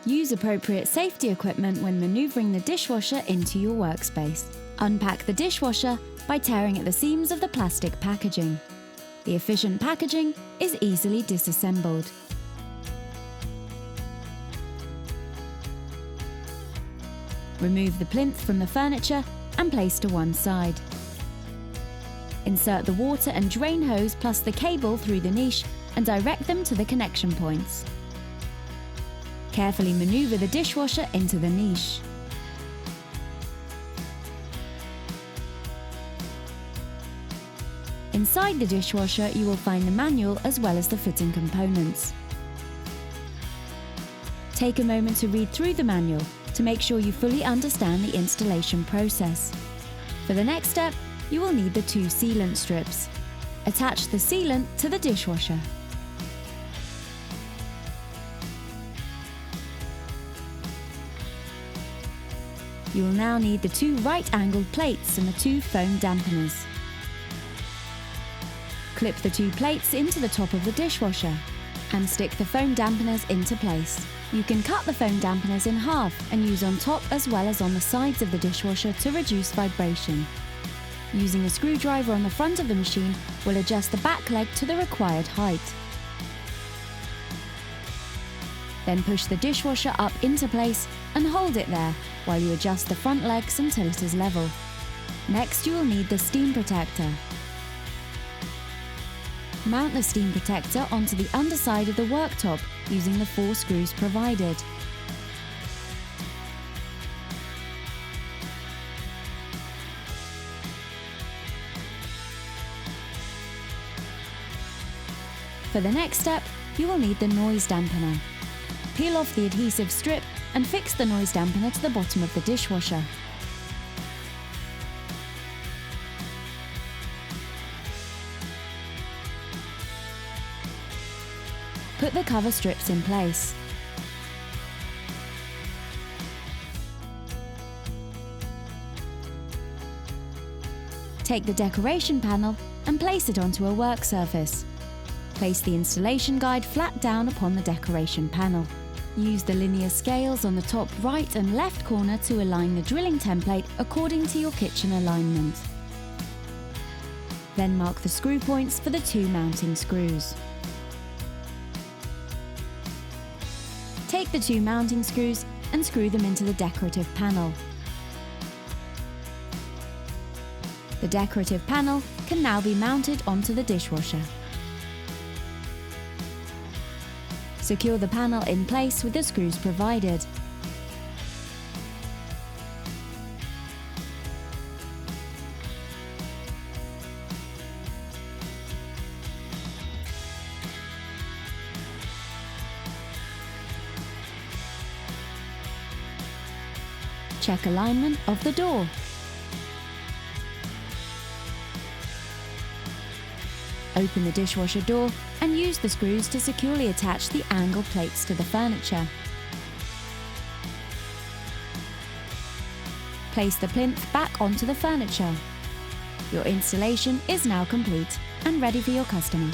Use appropriate safety equipment when maneuvering the dishwasher into your workspace. Unpack the dishwasher by tearing at the seams of the plastic packaging. The efficient packaging is easily disassembled. Remove the plinth from the furniture and place to one side. Insert the water and drain hose plus the cable through the niche and direct them to the connection points. Carefully maneuver the dishwasher into the niche. Inside the dishwasher, you will find the manual as well as the fitting components. Take a moment to read through the manual to make sure you fully understand the installation process. For the next step, you will need the 2 sealant strips. Attach the sealant to the dishwasher. You will now need the 2 right-angled plates and the 2 foam dampeners. Clip the 2 plates into the top of the dishwasher and stick the foam dampeners into place. You can cut the foam dampeners in half and use on top as well as on the sides of the dishwasher to reduce vibration. Using a screwdriver on the front of the machine will adjust the back leg to the required height. Then push the dishwasher up into place and hold it there while you adjust the front legs until it is level. Next, you will need the steam protector. Mount the steam protector onto the underside of the worktop using the 4 screws provided. For the next step, you will need the noise dampener. Peel off the adhesive strip and fix the noise dampener to the bottom of the dishwasher. Put the cover strips in place. Take the decoration panel and place it onto a work surface. Place the installation guide flat down upon the decoration panel. Use the linear scales on the top right and left corner to align the drilling template according to your kitchen alignment. Then mark the screw points for the 2 mounting screws. Take the 2 mounting screws and screw them into the decorative panel. The decorative panel can now be mounted onto the dishwasher. Secure the panel in place with the screws provided. Check alignment of the door. Open the dishwasher door and use the screws to securely attach the angle plates to the furniture. Place the plinth back onto the furniture. Your installation is now complete and ready for your customer.